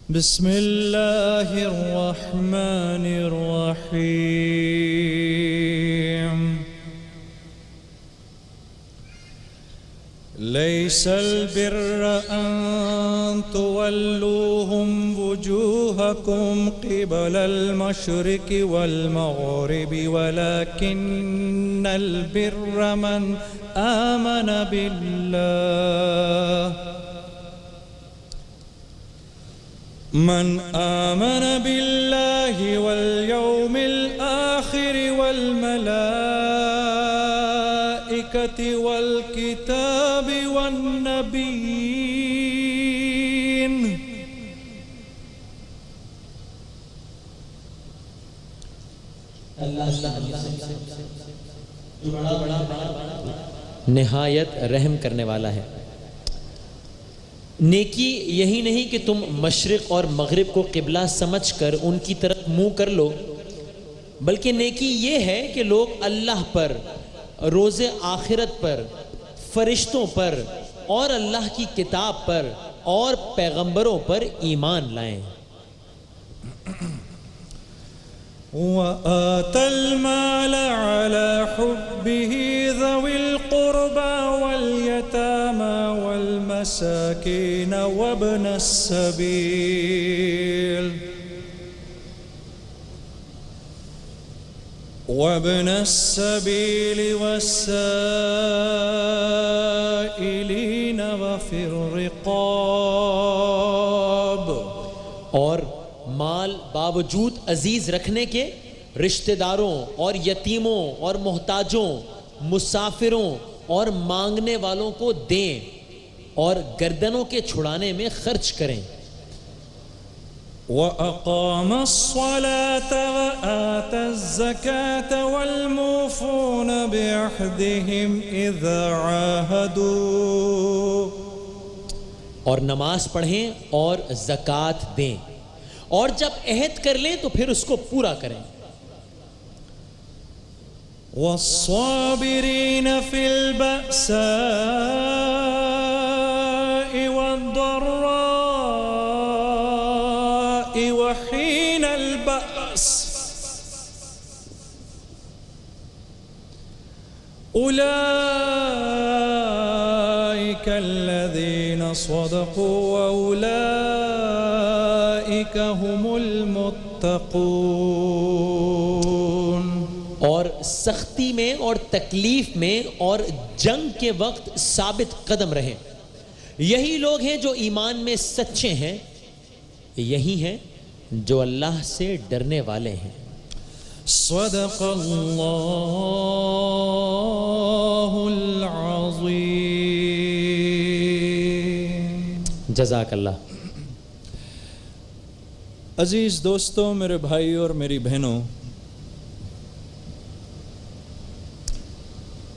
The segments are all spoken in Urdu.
بسم الله الرحمن الرحيم ليس البر أن تولوهم وجوهكم قبل المشرق والمغرب ولكن البر من آمن بالله واليوم الآخر والملائكة والكتاب والنبيين نہایت رحم کرنے والا ہے۔ نیکی یہی نہیں کہ تم مشرق اور مغرب کو قبلہ سمجھ کر ان کی طرف منہ کر لو، بلکہ نیکی یہ ہے کہ لوگ اللہ پر، روز آخرت پر، فرشتوں پر اور اللہ کی کتاب پر اور پیغمبروں پر ایمان لائیں۔ وآتى المال على حبه ذوي القربى واليتامى والمساكين وابن السبيل والسائلين وفي الرقاب، اور مال باوجود عزیز رکھنے کے رشتہ داروں اور یتیموں اور محتاجوں، مسافروں اور مانگنے والوں کو دیں اور گردنوں کے چھڑانے میں خرچ کریں۔ وَأَقَامَ الصَّلَاةَ وَآتَى الزَّكَاةَ وَالْمُوفُونَ بِعَهْدِهِمْ إِذَا عَاهَدُوا، اور نماز پڑھیں اور زکوٰۃ دیں، اور جب عہد کر لیں تو پھر اس کو پورا کریں۔ وَالصَّابِرِينَ فِي الْبَأْسَاءِ وَالضَّرَّاءِ وَحِينَ الْبَأْسِ أُولَئِكَ الَّذِينَ صَدَقُوا وَأُولَئِكَ هُمُ الْمُتَّقُونَ۔ اور سختی میں اور تکلیف میں اور جنگ کے وقت ثابت قدم رہیں، یہی لوگ ہیں جو ایمان میں سچے ہیں، یہی ہیں جو اللہ سے ڈرنے والے ہیں۔ صدق اللہ العظیم۔ جزاک اللہ۔ عزیز دوستوں، میرے بھائی اور میری بہنوں،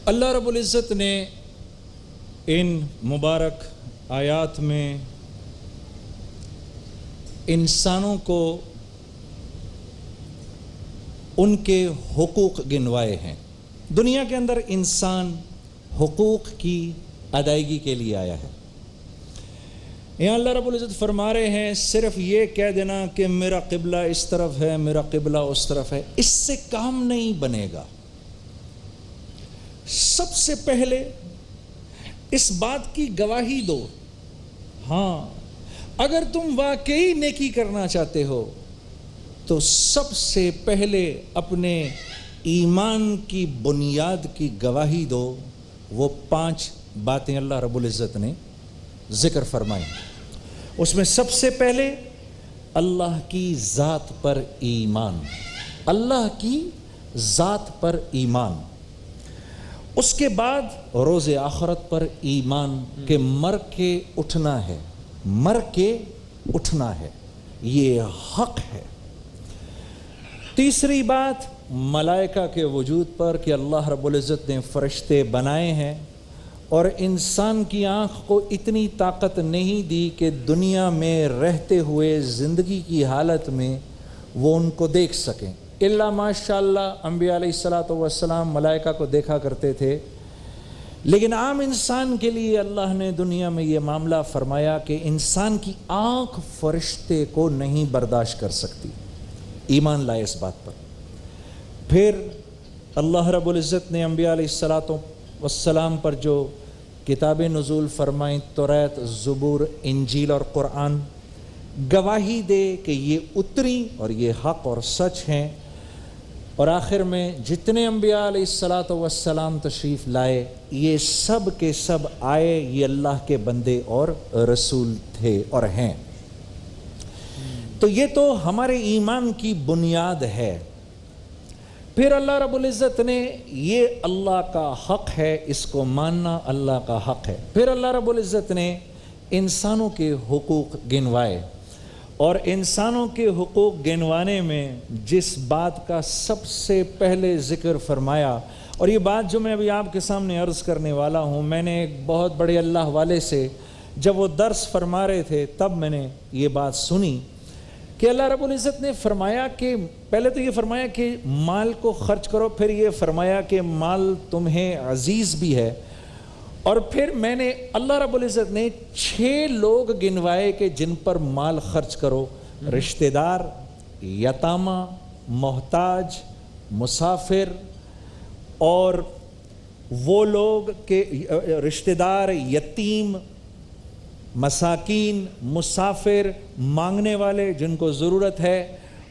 اللہ رب العزت نے ان مبارک آیات میں انسانوں کو ان کے حقوق گنوائے ہیں۔ دنیا کے اندر انسان حقوق کی ادائیگی کے لیے آیا ہے۔ یہاں اللہ رب العزت فرما رہے ہیں صرف یہ کہہ دینا کہ میرا قبلہ اس طرف ہے، میرا قبلہ اس طرف ہے، اس سے کام نہیں بنے گا۔ سب سے پہلے اس بات کی گواہی دو، ہاں اگر تم واقعی نیکی کرنا چاہتے ہو تو سب سے پہلے اپنے ایمان کی بنیاد کی گواہی دو۔ وہ 5 باتیں اللہ رب العزت نے ذکر فرمائی، اس میں سب سے پہلے اللہ کی ذات پر ایمان، اللہ کی ذات پر ایمان، اس کے بعد روز آخرت پر ایمان کہ مر کے اٹھنا ہے، مر کے اٹھنا ہے، یہ حق ہے۔ تیسری بات ملائکہ کے وجود پر کہ اللہ رب العزت نے فرشتے بنائے ہیں اور انسان کی آنکھ کو اتنی طاقت نہیں دی کہ دنیا میں رہتے ہوئے زندگی کی حالت میں وہ ان کو دیکھ سکیں، الا ماشاءاللہ انبیاء علیہ الصلوۃ والسلام ملائکہ کو دیکھا کرتے تھے، لیکن عام انسان کے لیے اللہ نے دنیا میں یہ معاملہ فرمایا کہ انسان کی آنکھ فرشتے کو نہیں برداشت کر سکتی. ایمان لائے اس بات پر. پھر اللہ رب العزت نے انبیاء علیہ السلام پر جو کتابیں نزول فرمائیں، توریت، زبور، انجیل اور قرآن، گواہی دے کہ یہ اتری اور یہ حق اور سچ ہیں. اور آخر میں جتنے انبیاء علیہ السلام تشریف لائے یہ سب کے سب آئے، یہ اللہ کے بندے اور رسول تھے اور ہیں. تو یہ تو ہمارے ایمان کی بنیاد ہے. پھر اللہ رب العزت نے یہ اللہ کا حق ہے، اس کو ماننا اللہ کا حق ہے. پھر اللہ رب العزت نے انسانوں کے حقوق گنوائے، اور انسانوں کے حقوق گنوانے میں جس بات کا سب سے پہلے ذکر فرمایا، اور یہ بات جو میں ابھی آپ کے سامنے عرض کرنے والا ہوں، میں نے ایک بہت بڑے اللہ والے سے جب وہ درس فرما رہے تھے تب میں نے یہ بات سنی کہ اللہ رب العزت نے فرمایا کہ پہلے تو یہ فرمایا کہ مال کو خرچ کرو، پھر یہ فرمایا کہ مال تمہیں عزیز بھی ہے، اور پھر میں نے اللہ رب العزت نے 6 لوگ گنوائے کہ جن پر مال خرچ کرو: رشتہ دار، یتامہ، محتاج، مسافر، اور وہ لوگ کہ رشتہ دار، یتیم، مساکین، مسافر، مانگنے والے جن کو ضرورت ہے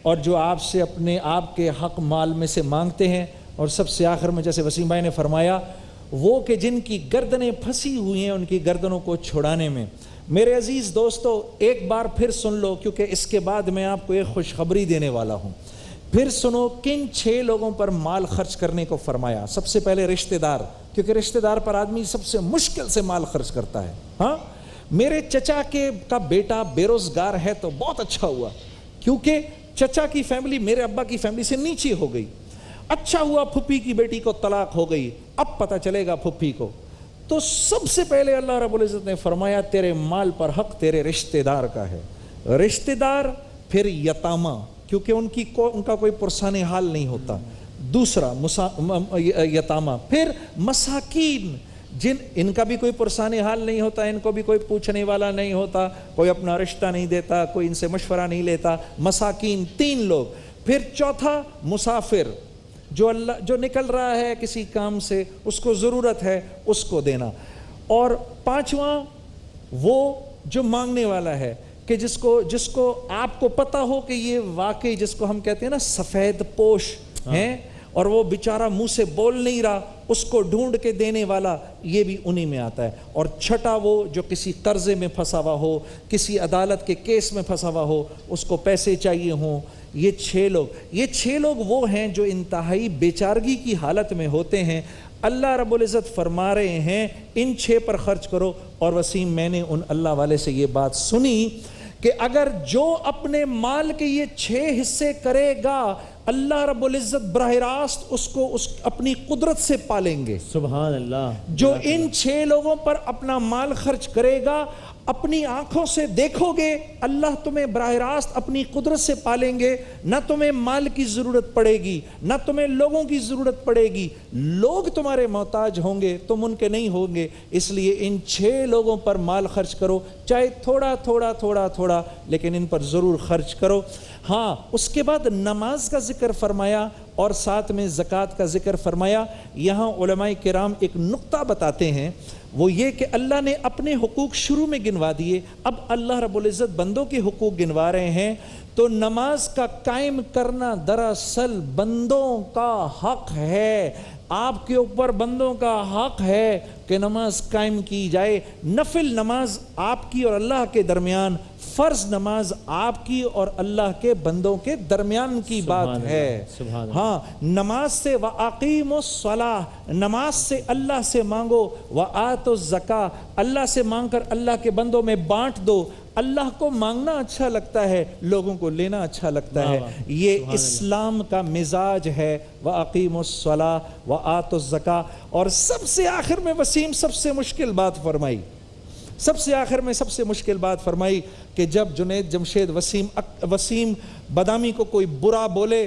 اور جو آپ سے اپنے آپ کے حق مال میں سے مانگتے ہیں، اور سب سے آخر میں جیسے وسیم بھائی نے فرمایا وہ کہ جن کی گردنیں پھنسی ہوئی ہیں ان کی گردنوں کو چھڑانے میں. میرے عزیز دوستو، ایک بار پھر سن لو کیونکہ اس کے بعد میں آپ کو ایک خوشخبری دینے والا ہوں. پھر سنو کن 6 لوگوں پر مال خرچ کرنے کو فرمایا. سب سے پہلے رشتہ دار، کیونکہ رشتہ دار پر آدمی سب سے مشکل سے مال خرچ کرتا ہے. ہاں، میرے چچا کا بیٹا بے روزگار ہے تو بہت اچھا ہوا، کیونکہ چچا کی فیملی میرے ابا کی فیملی سے نیچے ہو گئی. اچھا ہوا پھپھی کی بیٹی کو طلاق ہو گئی، اب پتہ چلے گا پھپھی کو. تو سب سے پہلے اللہ رب العزت نے فرمایا تیرے مال پر حق تیرے رشتہ دار کا ہے. رشتہ دار، پھر یتامہ، کیونکہ ان کا کوئی پرسان حال نہیں ہوتا. دوسرا یتامہ، پھر مساکین، ان کا بھی کوئی پرسان حال نہیں ہوتا، ان کو بھی کوئی پوچھنے والا نہیں ہوتا، کوئی اپنا رشتہ نہیں دیتا، کوئی ان سے مشورہ نہیں لیتا. مساکین 3 لوگ. پھر چوتھا مسافر، جو نکل رہا ہے کسی کام سے، اس کو ضرورت ہے، اس کو دینا. اور 5واں وہ جو مانگنے والا ہے کہ جس کو آپ کو پتہ ہو کہ یہ واقعی جس کو ہم کہتے ہیں نا سفید پوش ہیں، اور وہ بیچارہ منہ سے بول نہیں رہا، اس کو ڈھونڈ کے دینے والا، یہ بھی انہی میں آتا ہے. اور چھٹا وہ جو کسی قرضے میں پھنسا ہوا ہو، کسی عدالت کے کیس میں پھنسا ہوا ہو، اس کو پیسے چاہیے ہوں. یہ 6 لوگ وہ ہیں جو انتہائی بیچارگی کی حالت میں ہوتے ہیں. اللہ رب العزت فرما رہے ہیں ان 6 پر خرچ کرو. اور وسیم، میں نے ان اللہ والے سے یہ بات سنی کہ اگر جو اپنے مال کے یہ 6 حصے کرے گا، اللہ رب العزت براہ راست اس کو اپنی قدرت سے پالیں گے. سبحان اللہ. جو ان 6 لوگوں پر اپنا مال خرچ کرے گا، اپنی آنکھوں سے دیکھو گے اللہ تمہیں براہ راست اپنی قدرت سے پالیں گے. نہ تمہیں مال کی ضرورت پڑے گی، نہ تمہیں لوگوں کی ضرورت پڑے گی. لوگ تمہارے محتاج ہوں گے، تم ان کے نہیں ہوں گے. اس لیے ان 6 لوگوں پر مال خرچ کرو، چاہے تھوڑا تھوڑا تھوڑا تھوڑا، لیکن ان پر ضرور خرچ کرو. ہاں، اس کے بعد نماز کا ذکر فرمایا اور ساتھ میں زکوٰۃ کا ذکر فرمایا. یہاں علماء کرام ایک نقطہ بتاتے ہیں، وہ یہ کہ اللہ نے اپنے حقوق شروع میں گنوا دیے، اب اللہ رب العزت بندوں کے حقوق گنوا رہے ہیں. تو نماز کا قائم کرنا دراصل بندوں کا حق ہے. آپ کے اوپر بندوں کا حق ہے کہ نماز قائم کی جائے. نفل نماز آپ کی اور اللہ کے درمیان، فرض نماز آپ کی اور اللہ کے بندوں کے درمیان کی بات ہے. ہاں، نماز سے وَأَقِيمُوا الصَّلَاةَ، نماز سے اللہ سے مانگو. وَآتُوا الزَّكَاةَ، اللہ سے مانگ کر اللہ کے بندوں میں بانٹ دو. اللہ کو مانگنا اچھا لگتا ہے، لوگوں کو لینا اچھا لگتا ہے. یہ اسلام کا مزاج ہے. وَأَقِيمُوا الصَّلَاةَ وَآتُوا الزَّكَاةَ. اور سب سے آخر میں وسیم سب سے مشکل بات فرمائی، سب سے آخر میں سب سے مشکل بات فرمائی کہ جب جنید جمشید وسیم بادامی کو کوئی برا بولے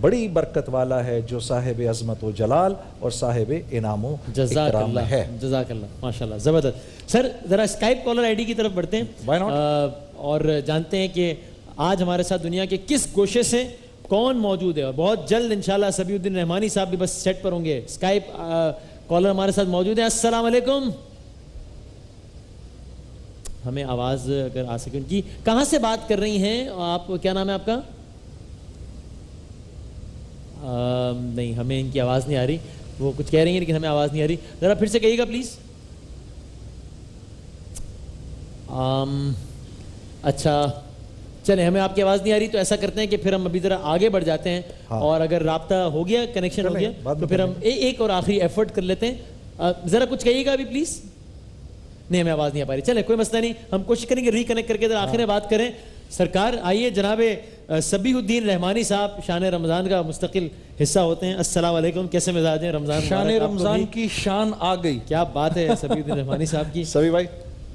بڑی برکت والا ہے جو صاحب عظمت و جلال اور صاحب انعام و جزاک اکرام اللہ ہے. جزاک اللہ ماشاءاللہ زبردست. سر ذرا اسکائپ کالر آئی ڈی کی طرف بڑھتے ہیں Why not? اور جانتے ہیں کہ آج ہمارے ساتھ دنیا کے کس گوشے سے کون موجود ہے, اور بہت جلد انشاءاللہ سبیح الدین رحمانی صاحب بھی بس سیٹ پر ہوں گے. اسکائپ کالر ہمارے ساتھ موجود ہیں. السلام علیکم. ہمیں آواز اگر آ سکے ان کی. کہاں سے بات کر رہی ہیں آپ, کیا نام ہے آپ کا؟ نہیں ہمیں ان کی آواز نہیں آ رہی, وہ کچھ کہہ رہی ہیں لیکن ہمیں آواز نہیں آ رہی. ذرا پھر سے کہیے گا پلیز. اچھا چلیں, ہمیں آپ کی آواز نہیں آ رہی تو ایسا کرتے ہیں کہ پھر ہم ابھی ذرا آگے بڑھ جاتے ہیں, اور اگر رابطہ ہو گیا, کنیکشن ہو گیا تو پھر ہم ایک اور آخری ایفرٹ کر لیتے ہیں. ذرا کچھ کہیے گا ابھی پلیز. نہیں ہمیں آواز نہیں آ پا رہی. چلیں کوئی مسئلہ نہیں, ہم کوشش کریں گے ریکنیکٹ کر کے ذرا آخر میں بات کریں. سرکار آئیے, جناب سبیح الدین رحمانی صاحب شان رمضان کا مستقل حصہ ہوتے ہیں. السلام علیکم, کیسے مزاج ہیں؟ رمضان شان رمضان کی شان آ گئی. کیا بات ہے سبیح الدین رحمانی صاحب کی. سبھی بھائی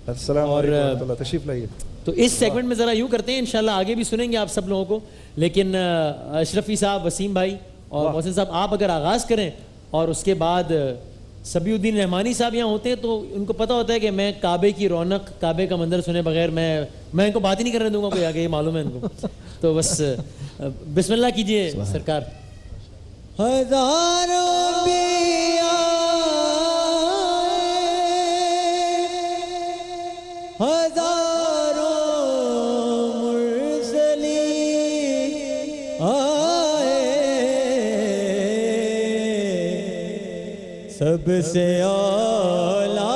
السلام علیکم ورحمۃ اللہ, تشریف لائیے. تو اس سیگمنٹ میں ذرا یوں کرتے ہیں, انشاءاللہ آگے بھی سنیں گے آپ سب لوگوں کو, لیکن اشرفی صاحب, وسیم بھائی اور محسن صاحب آپ اگر آغاز کریں, اور اس کے بعد سبیح الدین رحمانی صاحب یہاں ہوتے ہیں تو ان کو پتہ ہوتا ہے کہ میں کعبے کی رونق, کعبے کا منظر سنے بغیر میں ان کو بات ہی نہیں کرنے دوں گا کوئی آگے, یہ معلوم ہے ان کو. تو بس بسم اللہ کیجئے سرکار. ہزاروں انبیاء ہزاروں مرسلین آئے, سب سے اعلیٰ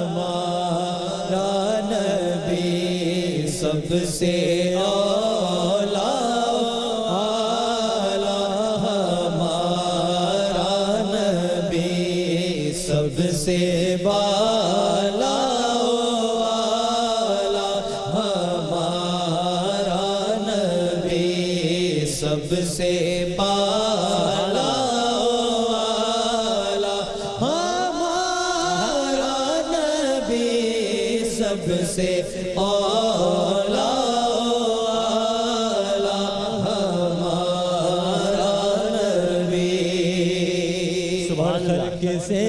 ہمارا نبی, سب سے اعلیٰ ہمارا نبی, سب سے بالا ہمارا نبی, سب سے بالا ہمارا نبی, سب سے اعلیٰ ہمارا نبی. سبحان اللہ. سے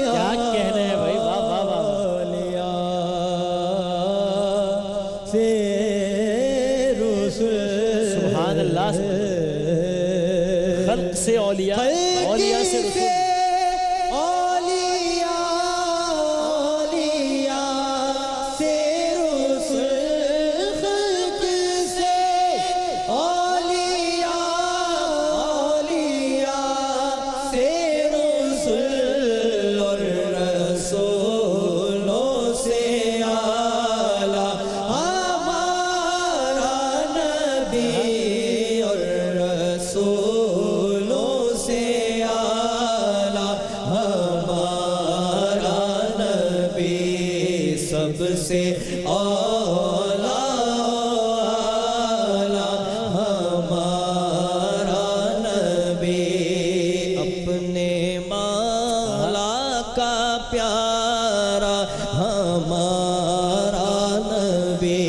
کیا کہنا ہے بھائی, واہ واہ واہ. سے رسول, سبحان اللہ. خلق سے اولیاء, اولیاء سے رسول. سب سے اعلیٰ ہمارا نبی, اپنے مولا کا پیارا ہمارا نبی,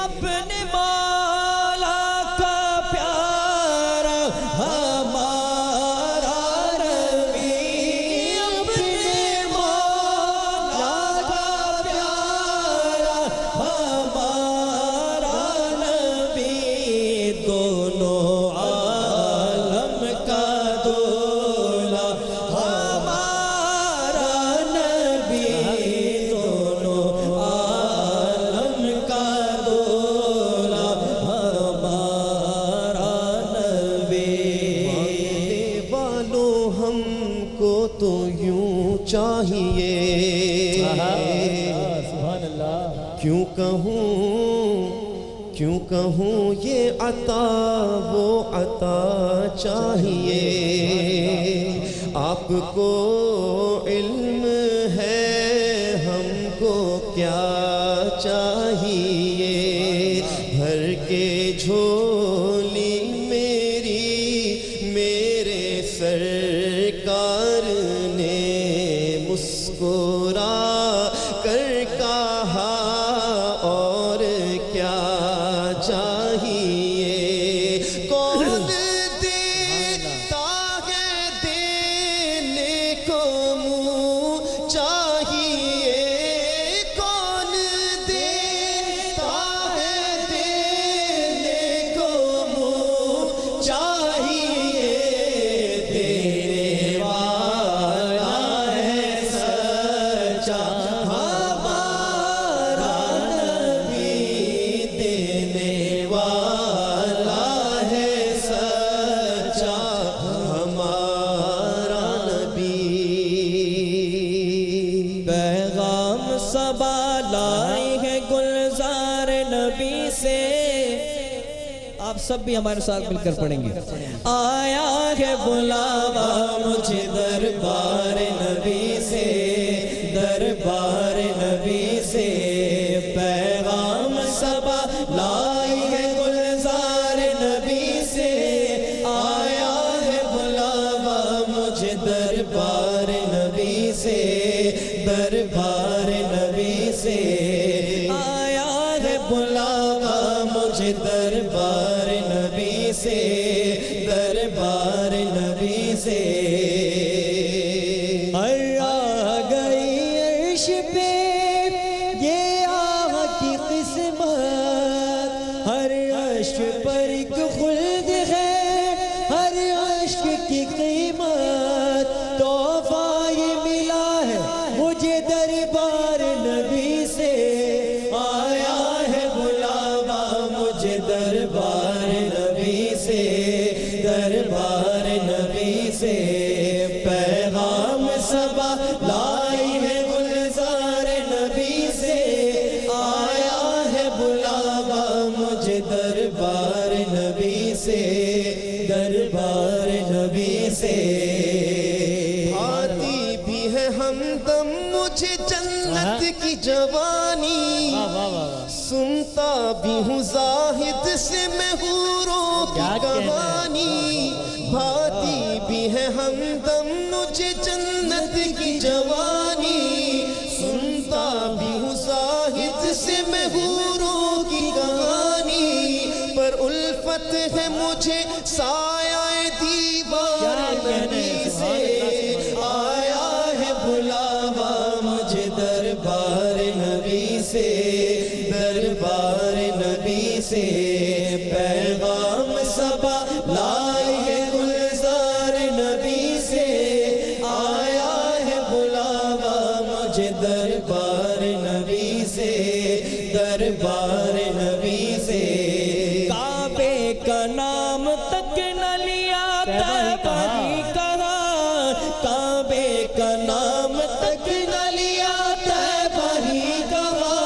اپنے مولا کا پیارا ہمارا نبی, اپنے مولا کا پیارا ہمارا نبی, دونوں عالم کا دولا ہمارا نبی, دونوں عالم کا دولا ہمارا نبی. ماننے والوں ہم کو تو یوں چاہیے, سبحان اللہ. کیوں کہوں یہ عطا وہ عطا چاہیے, آپ کو علم ہے ہم کو کیا چاہیے, بھر کے جھولی میرے سرکار نے مسکرا کر کہا, صبا لائی ہے گلزار نبی سے. آپ سب بھی ہمارے ساتھ مل کر پڑھیں گے. آیا ہے بلاوا مجھے دربار نبی سے, دربار نبی سے. پیغام صبا لائی ہے گلزار نبی سے. آیا ہے بلاوا مجھے دربار نبی سے, دربار نبی سے. آیا ہے بلاوا مجھے دربار نبی سے, دربار نبی سے. آ گئی عرش پہ یہ آہ کی قسمت, ہر عشق پر ایک خلد ہے, ہر عشق کی قیمت. تحفہ یہ ملا ہے مجھے دربار نبی سے. آیا ہے بلاوا مجھے دربار نبی سے, دربار نبی سے. پیغام صبا لائی ہے گلزار نبی سے. آیا ہے بلاوا مجھے دربار نبی سے, دربار نبی سے. آتی بھی ہے ہمدم مجھے جنت کی جوانی, سنتا بھی ہوں زاہد سے میں حوروں کی کہانی. بھاتی بھی ہے ہمدم مجھے جنت کی جوانی, سنتا بھی ہوں زاہد سے میں حوروں کی کہانی. پر الفت ہے مجھے سایہ دیوار نبی سے. آیا ہے بلاوا مجھے دربار نبی سے, دربار نبی سے. پیغام صبا لائی ہے گلزار نبی سے. آیا ہے بلاوا مجھے دربار نبی سے, دربار نبی سے. کعبے کا نام تک نہ لیا طیبہ ہی کہا, کعبے کا نام تک نہ لیا طیبہ ہی کہا.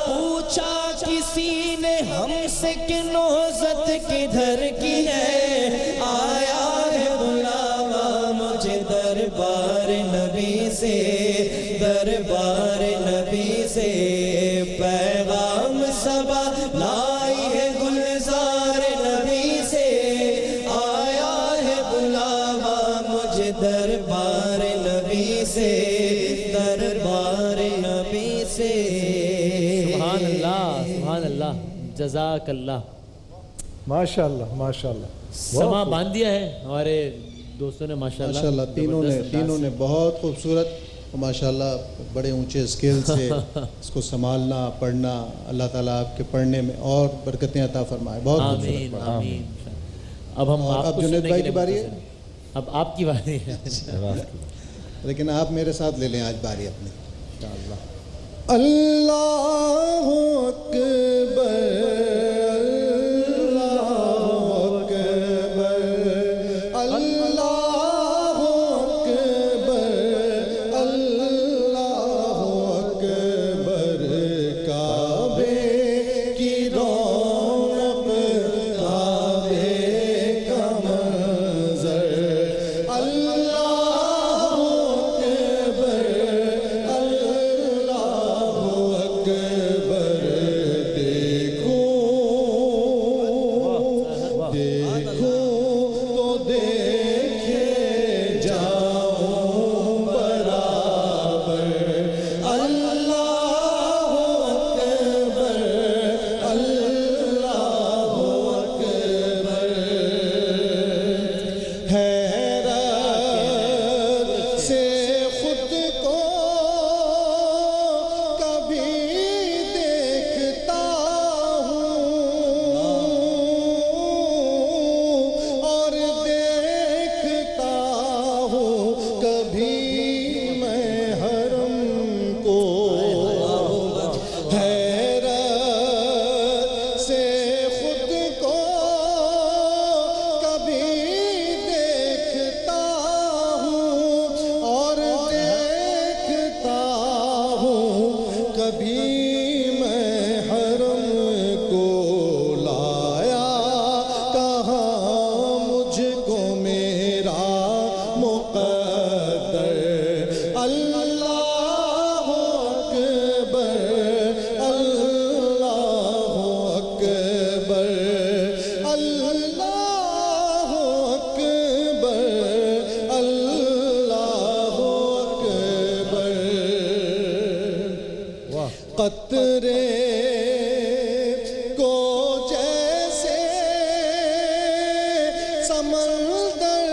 پوچھا کسی نے ہم سے کہ نوزت کدھر کی ہے. آیا ہے بلاوا مجھے دربار نبی سے, دربار نبی سے. پیغام صبا لائی ہے گلزار نبی سے. آیا ہے بلاوا مجھے دربار نبی سے, دربار نبی سے. سبحان اللہ, سبحان اللہ, جزاک اللہ. ماشاءاللہ ماشاءاللہ. سما باندھ دیا ہے ہمارے دوستوں نے ماشاءاللہ. ماشاءاللہ تینوں نے بہت خوبصورت, ماشاءاللہ بڑے اونچے اسکیل سے اس کو سنبھالنا, پڑھنا. اللہ تعالیٰ آپ کے پڑھنے میں اور برکتیں عطا فرمائے. بہت آمین خوبصورت. آمین. اب ہم آپ کو جنید سننے بھائی کے کی لیے باری ہے, اب آپ کی باری ہے. لیکن آپ میرے ساتھ لے لیں آج باری اپنی. اللہ اکبر, کبھی میں حرم کو لایا کہاں مجھ کو میرا مقدر اللہ اکبر اللہ اکبر اللہ اکبر اللہ اکبر قطرے کو جیسے سمندر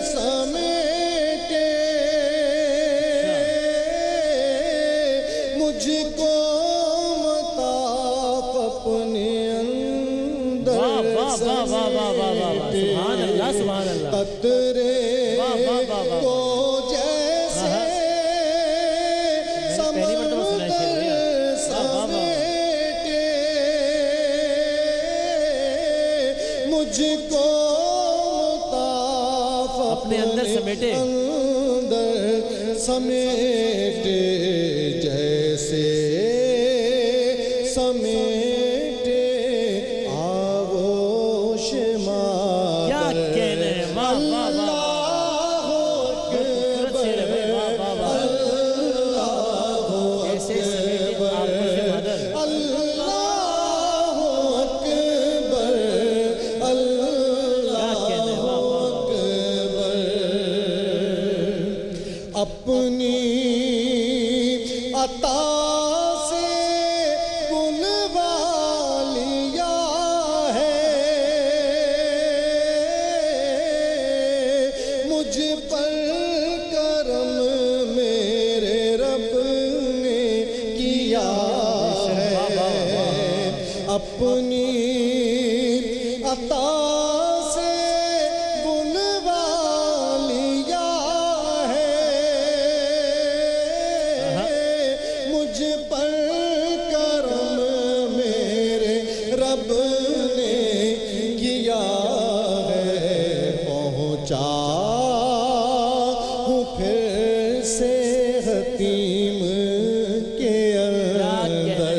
سمیٹے مجھ کو مطاف اپنے اندر سمیٹے قطرے کو جیسے مجھ کو مطاف اپنے اندر سمیٹے اندر سمیٹے جیسے سمیٹے آغوش مادر کیا کہنے ہیں واہ واہ واہ اپنی عطا سے بلوا لیا ہے مجھ پر کرم میرے رب نے کیا ہے اپنی عطا سے بلوا لیا مجھ پر کرم میرے رب نے کیا ہے پہنچا ہوں پھر سے حتیم کے اندر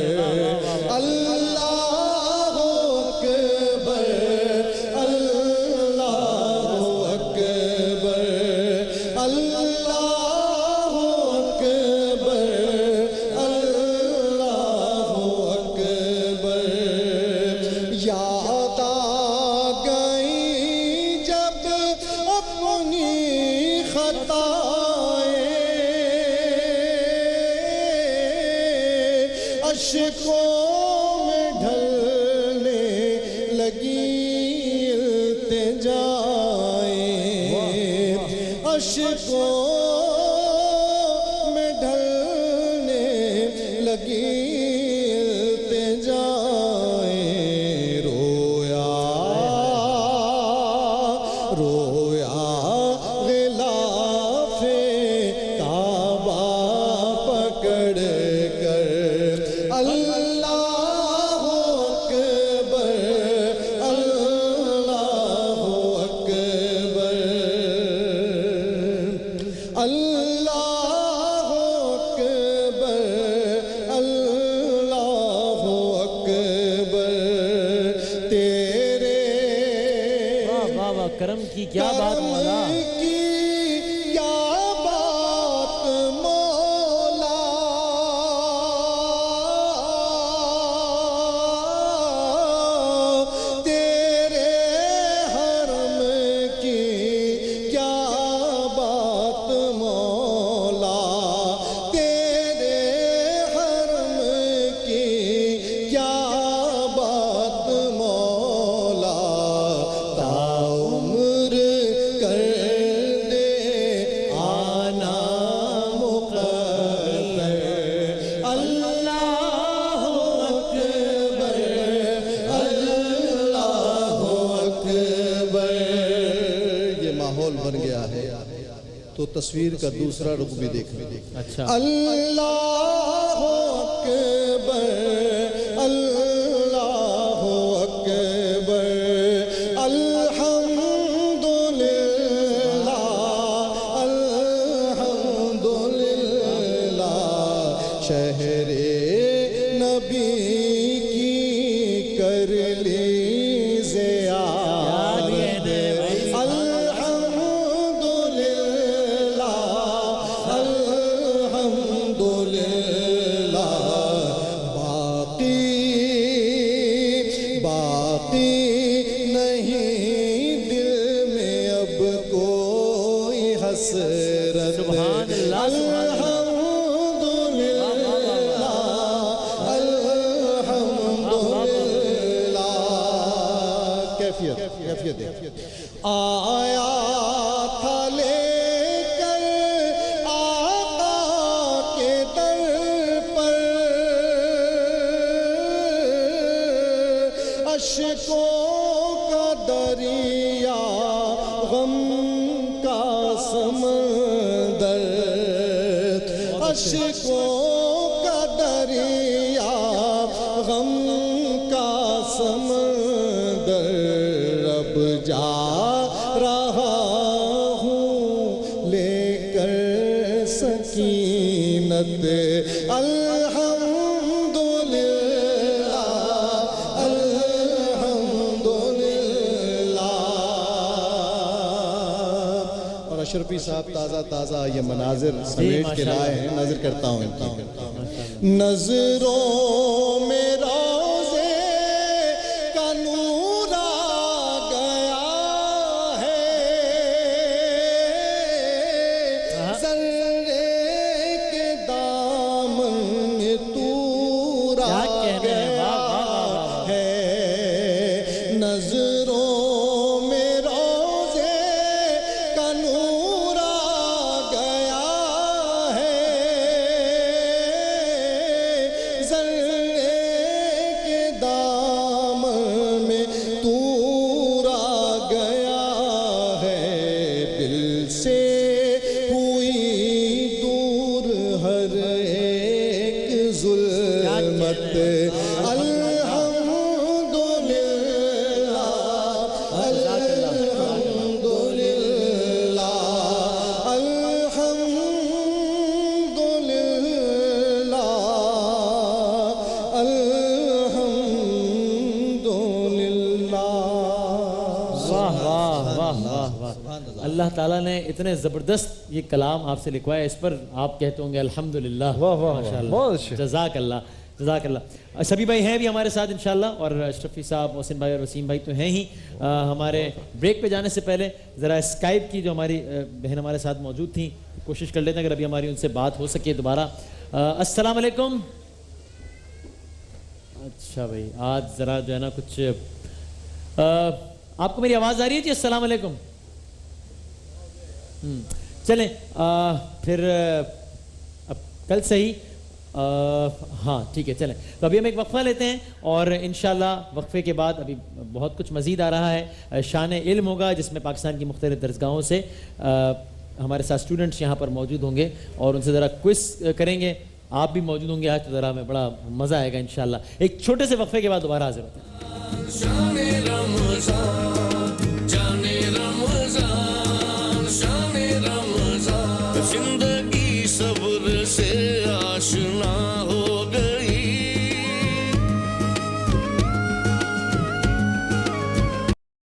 اللہ اکبر اللہ اکبر اللہ اکبر یاد آ گئی جب اپنی خطائیں اشکوں میں ڈھلنے لگی التجائیں اشکوں میں ڈھلنے لگی التجائیں رویا غلاف کعبہ پکڑ کر اللہ اکبر اللہ اکبر اللہ اکبر اللہ اکبر تیرے واہ واہ واہ کرم کی کیا بات مولا بن گیا ہے تو تصویر کا دوسرا رخ بھی دیکھیں اچھا اللہ اکبر اللہ اکبر الحمدللہ الحمدللہ شہر میرے نبی کی کر لی زیارت الحمدللہ الحمدللہ باقی نہیں دل میں اب کوئی حسرت سبحان اللہ، سبحان اللہ۔ آیا تھا لے کر آقا کے در پر اشکوں کا دریا غم کا سمندر اشکوں کا دریا غم کا سمندر اب جا رہا ہوں لے کر سکینت الحمدللہ الحمدللہ۔ اور اشرفی صاحب تازہ یہ مناظر سمیٹ کے لائے ہیں، نظر کرتا ہوں ان کی۔ نظروں میں روزے کا نور آ گیا ہے ذرے کے دامن میں طور آ گیا ہے نظروں میں روزے کا نور آ گیا ہے ذرے کے دامن میں طور آ گیا ہے دل سے ہوئی دور ہر ایک ظلمت الحمدللہ الحمدللہ الحمدللہ الحمدللہ۔ واہ واہ واہ واہ واہ، اللہ تعالیٰ نے اتنے زبردست یہ کلام آپ سے لکھوایا، اس پر آپ کہتے ہوں گے الحمدللہ۔ ماشاءاللہ، جزاک اللہ جزاک اللہ۔ سبھی بھائی ہیں بھی ہمارے ساتھ انشاءاللہ، اور اشرفی صاحب، محسن بھائی اور وسیم بھائی تو ہیں ہی۔ ہمارے بریک پہ جانے سے پہلے ذرا اسکائپ کی جو ہماری بہن ہمارے ساتھ موجود تھیں، کوشش کر لیتے ہیں اگر ابھی ہماری ان سے بات ہو سکے دوبارہ۔ السلام علیکم۔ اچھا بھائی، آج ذرا جو ہے نا کچھ آپ کو میری آواز آ رہی ہے جی؟ السلام علیکم۔ چلیں پھر اب کل سے ہی ہاں ٹھیک ہے، چلیں تو ابھی ہم ایک وقفہ لیتے ہیں اور انشاءاللہ وقفے کے بعد ابھی بہت کچھ مزید آ رہا ہے۔ شان علم ہوگا جس میں پاکستان کی مختلف درسگاہوں سے ہمارے ساتھ اسٹوڈنٹس یہاں پر موجود ہوں گے اور ان سے ذرا کوئز کریں گے۔ آپ بھی موجود ہوں گے آج، تو ذرا ہمیں بڑا مزہ آئے گا انشاءاللہ۔ ایک چھوٹے سے وقفے کے بعد دوبارہ حاضر ہوتے ہیں۔ شان رمضان جان رمضان شان رمضان زندگی